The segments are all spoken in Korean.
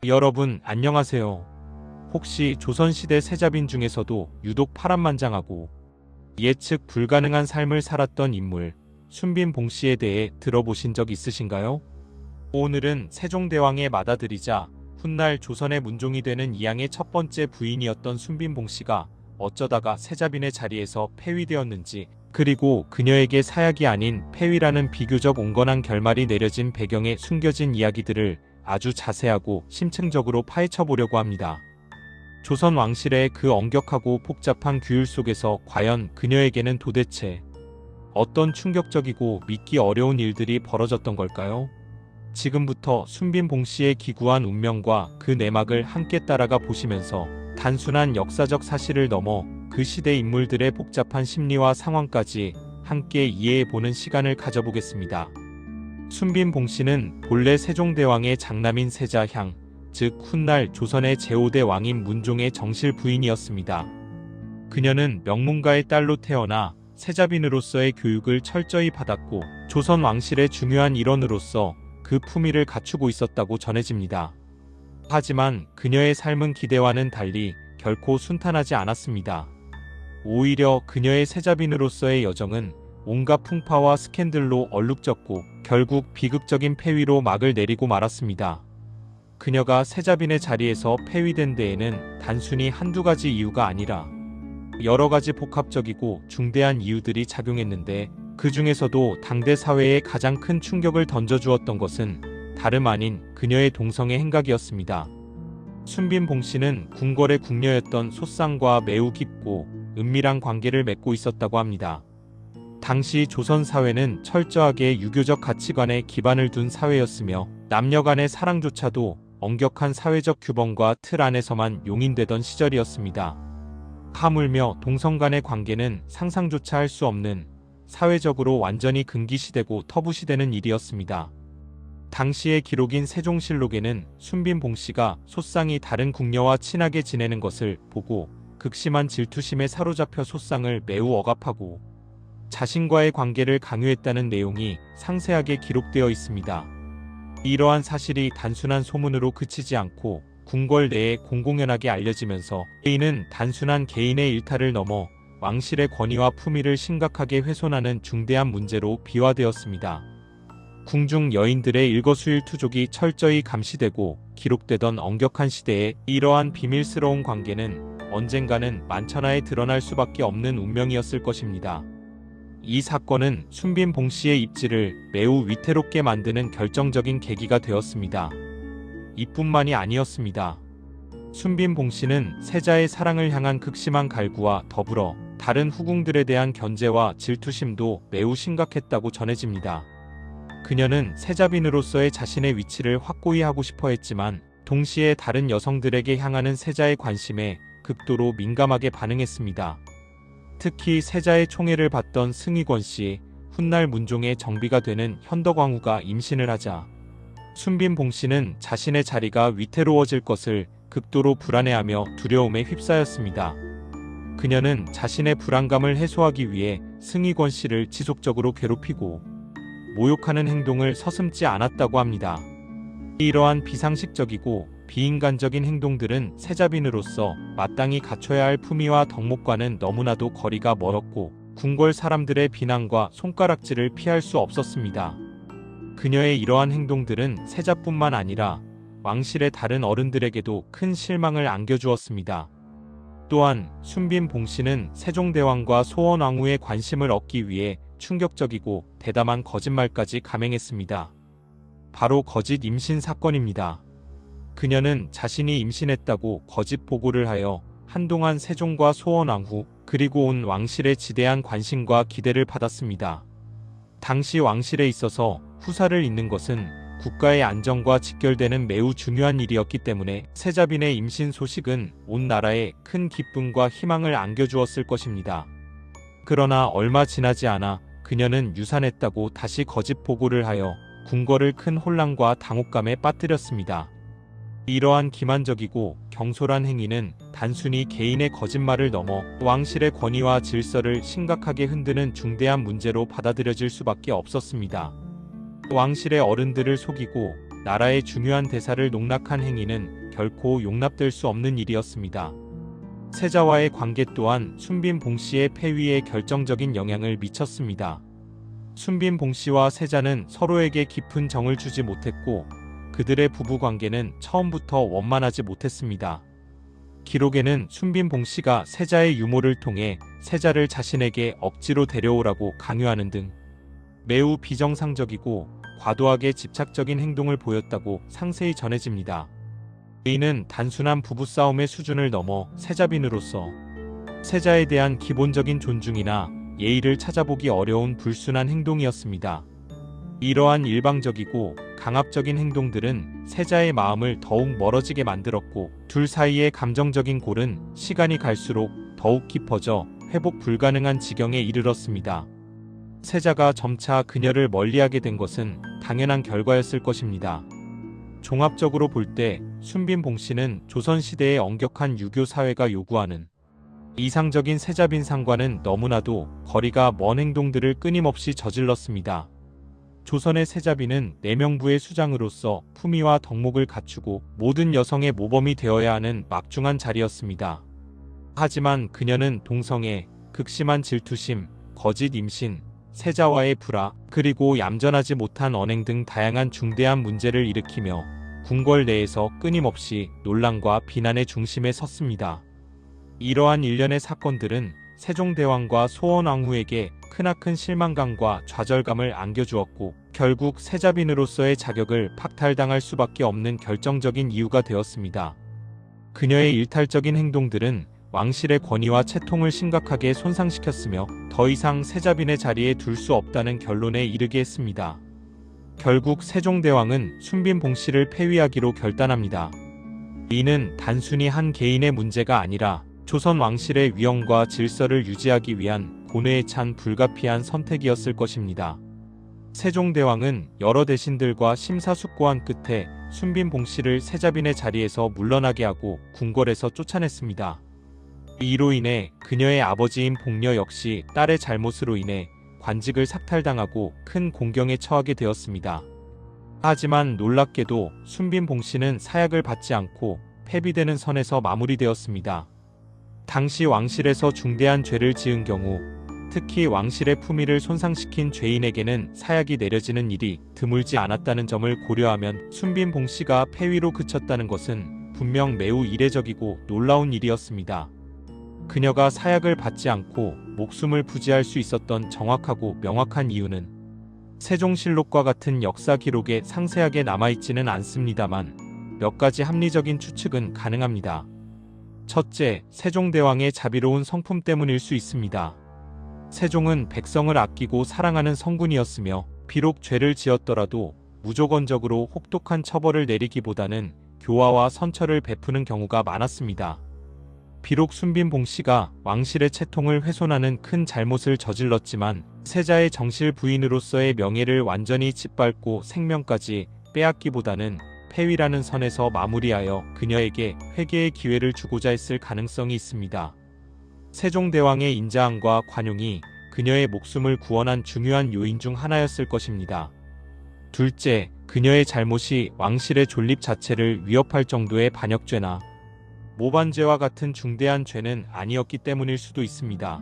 여러분 안녕하세요. 혹시 조선시대 세자빈 중에서도 유독 파란만장하고 예측 불가능한 삶을 살았던 인물 순빈 봉씨에 대해 들어보신 적 있으신가요? 오늘은 세종대왕의 맏아들이자 훗날 조선의 문종이 되는 이양의 첫 번째 부인이었던 순빈 봉씨가 어쩌다가 세자빈의 자리에서 폐위되었는지, 그리고 그녀에게 사약이 아닌 폐위라는 비교적 온건한 결말이 내려진 배경에 숨겨진 이야기들을 아주 자세하고 심층적으로 파헤쳐보려고 합니다. 조선 왕실의 그 엄격하고 복잡한 규율 속에서 과연 그녀에게는 도대체 어떤 충격적이고 믿기 어려운 일들이 벌어졌던 걸까요? 지금부터 순빈 봉씨의 기구한 운명과 그 내막을 함께 따라가 보시면서 단순한 역사적 사실을 넘어 그 시대 인물들의 복잡한 심리와 상황까지 함께 이해해보는 시간을 가져보겠습니다. 순빈 봉씨는 본래 세종대왕의 장남인 세자향, 즉 훗날 조선의 제5대 왕인 문종의 정실 부인이었습니다. 그녀는 명문가의 딸로 태어나 세자빈으로서의 교육을 철저히 받았고 조선 왕실의 중요한 일원으로서 그 품위를 갖추고 있었다고 전해집니다. 하지만 그녀의 삶은 기대와는 달리 결코 순탄하지 않았습니다. 오히려 그녀의 세자빈으로서의 여정은 온갖 풍파와 스캔들로 얼룩졌고 결국 비극적인 폐위로 막을 내리고 말았습니다. 그녀가 세자빈의 자리에서 폐위된 데에는 단순히 한두 가지 이유가 아니라 여러 가지 복합적이고 중대한 이유들이 작용했는데, 그 중에서도 당대 사회에 가장 큰 충격을 던져주었던 것은 다름 아닌 그녀의 동성애 행각이었습니다. 순빈 봉씨는 궁궐의 궁녀였던 소쌍과 매우 깊고 은밀한 관계를 맺고 있었다고 합니다. 당시 조선 사회는 철저하게 유교적 가치관에 기반을 둔 사회였으며 남녀 간의 사랑조차도 엄격한 사회적 규범과 틀 안에서만 용인되던 시절이었습니다. 하물며 동성 간의 관계는 상상조차 할 수 없는 사회적으로 완전히 금기시되고 터부시되는 일이었습니다. 당시의 기록인 세종실록에는 순빈 봉씨가 소쌍이 다른 궁녀와 친하게 지내는 것을 보고 극심한 질투심에 사로잡혀 소쌍을 매우 억압하고 자신과의 관계를 강요했다는 내용이 상세하게 기록되어 있습니다. 이러한 사실이 단순한 소문으로 그치지 않고 궁궐 내에 공공연하게 알려지면서 이는 단순한 개인의 일탈을 넘어 왕실의 권위와 품위를 심각하게 훼손하는 중대한 문제로 비화되었습니다. 궁중 여인들의 일거수일투족이 철저히 감시되고 기록되던 엄격한 시대에 이러한 비밀스러운 관계는 언젠가는 만천하에 드러날 수밖에 없는 운명이었을 것입니다. 이 사건은 순빈 봉씨의 입지를 매우 위태롭게 만드는 결정적인 계기가 되었습니다. 이뿐만이 아니었습니다. 순빈 봉씨는 세자의 사랑을 향한 극심한 갈구와 더불어 다른 후궁들에 대한 견제와 질투심도 매우 심각했다고 전해집니다. 그녀는 세자빈으로서의 자신의 위치를 확고히 하고 싶어 했지만 동시에 다른 여성들에게 향하는 세자의 관심에 극도로 민감하게 반응했습니다. 특히 세자의 총애를 받던 승희권씨, 훗날 문종의 정비가 되는 현덕왕후가 임신을 하자 순빈 봉씨는 자신의 자리가 위태로워질 것을 극도로 불안해하며 두려움에 휩싸였습니다. 그녀는 자신의 불안감을 해소하기 위해 승희권씨를 지속적으로 괴롭히고 모욕하는 행동을 서슴지 않았다고 합니다. 이러한 비상식적이고 비인간적인 행동들은 세자빈으로서 마땅히 갖춰야 할 품위와 덕목과는 너무나도 거리가 멀었고 궁궐 사람들의 비난과 손가락질을 피할 수 없었습니다. 그녀의 이러한 행동들은 세자뿐만 아니라 왕실의 다른 어른들에게도 큰 실망을 안겨주었습니다. 또한 순빈 봉씨는 세종대왕과 소원왕후의 관심을 얻기 위해 충격적이고 대담한 거짓말까지 감행했습니다. 바로 거짓 임신 사건입니다. 그녀는 자신이 임신했다고 거짓 보고를 하여 한동안 세종과 소원왕후 그리고 온 왕실의 지대한 관심과 기대를 받았습니다. 당시 왕실에 있어서 후사를 잇는 것은 국가의 안정과 직결되는 매우 중요한 일이었기 때문에 세자빈의 임신 소식은 온 나라에 큰 기쁨과 희망을 안겨주었을 것입니다. 그러나 얼마 지나지 않아 그녀는 유산했다고 다시 거짓 보고를 하여 궁궐을 큰 혼란과 당혹감에 빠뜨렸습니다. 이러한 기만적이고 경솔한 행위는 단순히 개인의 거짓말을 넘어 왕실의 권위와 질서를 심각하게 흔드는 중대한 문제로 받아들여질 수밖에 없었습니다. 왕실의 어른들을 속이고 나라의 중요한 대사를 농락한 행위는 결코 용납될 수 없는 일이었습니다. 세자와의 관계 또한 순빈 봉씨의 폐위에 결정적인 영향을 미쳤습니다. 순빈 봉씨와 세자는 서로에게 깊은 정을 주지 못했고 그들의 부부 관계는 처음부터 원만하지 못했습니다. 기록에는 순빈 봉씨가 세자의 유모를 통해 세자를 자신에게 억지로 데려오라고 강요하는 등 매우 비정상적이고 과도하게 집착적인 행동을 보였다고 상세히 전해집니다. 이는 단순한 부부싸움의 수준을 넘어 세자빈으로서 세자에 대한 기본적인 존중이나 예의를 찾아보기 어려운 불순한 행동이었습니다. 이러한 일방적이고 강압적인 행동들은 세자의 마음을 더욱 멀어지게 만들었고 둘 사이의 감정적인 골은 시간이 갈수록 더욱 깊어져 회복 불가능한 지경에 이르렀습니다. 세자가 점차 그녀를 멀리하게 된 것은 당연한 결과였을 것입니다. 종합적으로 볼 때 순빈 봉씨는 조선시대의 엄격한 유교 사회가 요구하는 이상적인 세자빈 상과는 너무나도 거리가 먼 행동들을 끊임없이 저질렀습니다. 조선의 세자빈은 내명부의 수장으로서 품위와 덕목을 갖추고 모든 여성의 모범이 되어야 하는 막중한 자리였습니다. 하지만 그녀는 동성애, 극심한 질투심, 거짓 임신, 세자와의 불화, 그리고 얌전하지 못한 언행 등 다양한 중대한 문제를 일으키며 궁궐 내에서 끊임없이 논란과 비난의 중심에 섰습니다. 이러한 일련의 사건들은 세종대왕과 소원왕후에게 크나큰 실망감과 좌절감을 안겨주었고 결국 세자빈으로서의 자격을 박탈당할 수밖에 없는 결정적인 이유가 되었습니다. 그녀의 일탈적인 행동들은 왕실의 권위와 채통을 심각하게 손상시켰으며 더 이상 세자빈의 자리에 둘 수 없다는 결론에 이르게 했습니다. 결국 세종대왕은 순빈 봉씨를 폐위하기로 결단합니다. 이는 단순히 한 개인의 문제가 아니라 조선 왕실의 위엄과 질서를 유지하기 위한 고뇌에 찬 불가피한 선택이었을 것입니다. 세종대왕은 여러 대신들과 심사숙고한 끝에 순빈 봉씨를 세자빈의 자리에서 물러나게 하고 궁궐에서 쫓아냈습니다. 이로 인해 그녀의 아버지인 복녀 역시 딸의 잘못으로 인해 관직을 삭탈당하고 큰 공경에 처하게 되었습니다. 하지만 놀랍게도 순빈 봉씨는 사약을 받지 않고 폐비되는 선에서 마무리되었습니다. 당시 왕실에서 중대한 죄를 지은 경우 특히 왕실의 품위를 손상시킨 죄인에게는 사약이 내려지는 일이 드물지 않았다는 점을 고려하면 순빈 봉씨가 폐위로 그쳤다는 것은 분명 매우 이례적이고 놀라운 일이었습니다. 그녀가 사약을 받지 않고 목숨을 부지할 수 있었던 정확하고 명확한 이유는 세종실록과 같은 역사 기록에 상세하게 남아있지는 않습니다만 몇 가지 합리적인 추측은 가능합니다. 첫째, 세종대왕의 자비로운 성품 때문일 수 있습니다. 세종은 백성을 아끼고 사랑하는 성군이었으며 비록 죄를 지었더라도 무조건적으로 혹독한 처벌을 내리기보다는 교화와 선처를 베푸는 경우가 많았습니다. 비록 순빈 봉씨가 왕실의 채통을 훼손하는 큰 잘못을 저질렀지만 세자의 정실 부인으로서의 명예를 완전히 짓밟고 생명까지 빼앗기보다는 폐위라는 선에서 마무리하여 그녀에게 회개의 기회를 주고자 했을 가능성이 있습니다. 세종대왕의 인자함과 관용이 그녀의 목숨을 구원한 중요한 요인 중 하나였을 것입니다. 둘째, 그녀의 잘못이 왕실의 존립 자체를 위협할 정도의 반역죄나 모반죄와 같은 중대한 죄는 아니었기 때문일 수도 있습니다.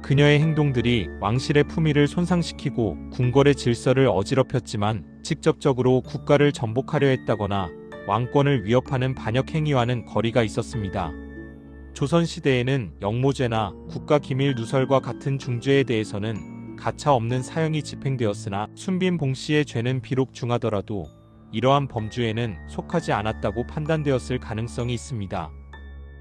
그녀의 행동들이 왕실의 품위를 손상시키고 궁궐의 질서를 어지럽혔지만 직접적으로 국가를 전복하려 했다거나 왕권을 위협하는 반역 행위와는 거리가 있었습니다. 조선시대에는 영모죄나 국가기밀 누설과 같은 중죄에 대해서는 가차없는 사형이 집행되었으나 순빈 봉씨의 죄는 비록 중하더라도 이러한 범주에는 속하지 않았다고 판단되었을 가능성이 있습니다.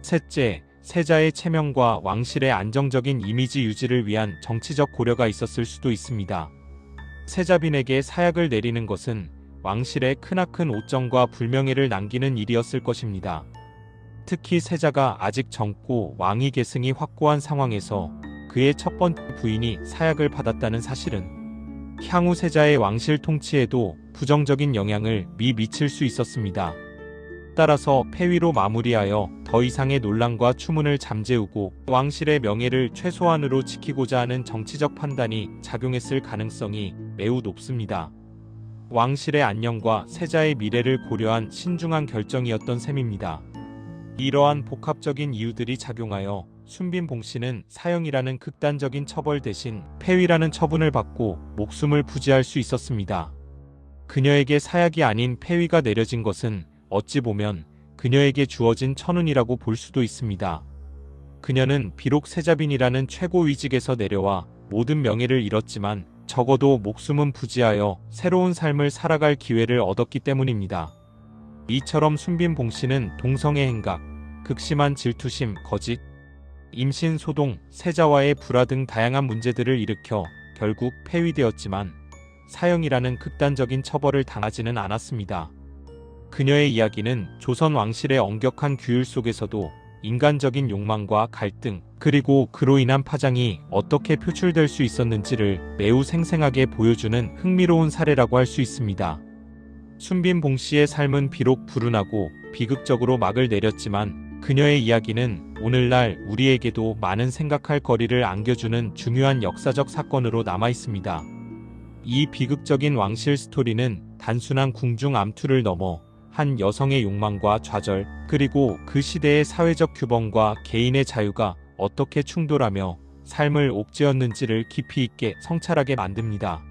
셋째, 세자의 체면과 왕실의 안정적인 이미지 유지를 위한 정치적 고려가 있었을 수도 있습니다. 세자빈에게 사약을 내리는 것은 왕실의 크나큰 오점과 불명예를 남기는 일이었을 것입니다. 특히 세자가 아직 젊고 왕위 계승이 확고한 상황에서 그의 첫 번째 부인이 사약을 받았다는 사실은 향후 세자의 왕실 통치에도 부정적인 영향을 미칠 수 있었습니다. 따라서 폐위로 마무리하여 더 이상의 논란과 추문을 잠재우고 왕실의 명예를 최소한으로 지키고자 하는 정치적 판단이 작용했을 가능성이 매우 높습니다. 왕실의 안녕과 세자의 미래를 고려한 신중한 결정이었던 셈입니다. 이러한 복합적인 이유들이 작용하여 순빈 봉씨는 사형이라는 극단적인 처벌 대신 폐위라는 처분을 받고 목숨을 부지할 수 있었습니다. 그녀에게 사약이 아닌 폐위가 내려진 것은 어찌 보면 그녀에게 주어진 천운이라고 볼 수도 있습니다. 그녀는 비록 세자빈이라는 최고위직에서 내려와 모든 명예를 잃었지만 적어도 목숨은 부지하여 새로운 삶을 살아갈 기회를 얻었기 때문입니다. 이처럼 순빈 봉씨는 동성애 행각, 극심한 질투심, 거짓, 임신, 소동, 세자와의 불화 등 다양한 문제들을 일으켜 결국 폐위되었지만 사형이라는 극단적인 처벌을 당하지는 않았습니다. 그녀의 이야기는 조선 왕실의 엄격한 규율 속에서도 인간적인 욕망과 갈등, 그리고 그로 인한 파장이 어떻게 표출될 수 있었는지를 매우 생생하게 보여주는 흥미로운 사례라고 할 수 있습니다. 순빈 봉씨의 삶은 비록 불운하고 비극적으로 막을 내렸지만 그녀의 이야기는 오늘날 우리에게도 많은 생각할 거리를 안겨주는 중요한 역사적 사건으로 남아 있습니다. 이 비극적인 왕실 스토리는 단순한 궁중 암투를 넘어 한 여성의 욕망과 좌절, 그리고 그 시대의 사회적 규범과 개인의 자유가 어떻게 충돌하며 삶을 옥죄었는지를 깊이 있게 성찰하게 만듭니다.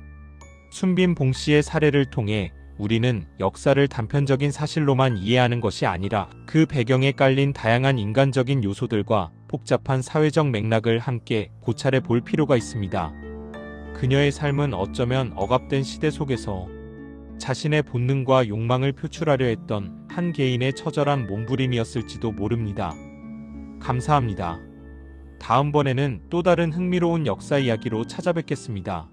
순빈 봉씨의 사례를 통해 우리는 역사를 단편적인 사실로만 이해하는 것이 아니라 그 배경에 깔린 다양한 인간적인 요소들과 복잡한 사회적 맥락을 함께 고찰해 볼 필요가 있습니다. 그녀의 삶은 어쩌면 억압된 시대 속에서 자신의 본능과 욕망을 표출하려 했던 한 개인의 처절한 몸부림이었을지도 모릅니다. 감사합니다. 다음번에는 또 다른 흥미로운 역사 이야기로 찾아뵙겠습니다.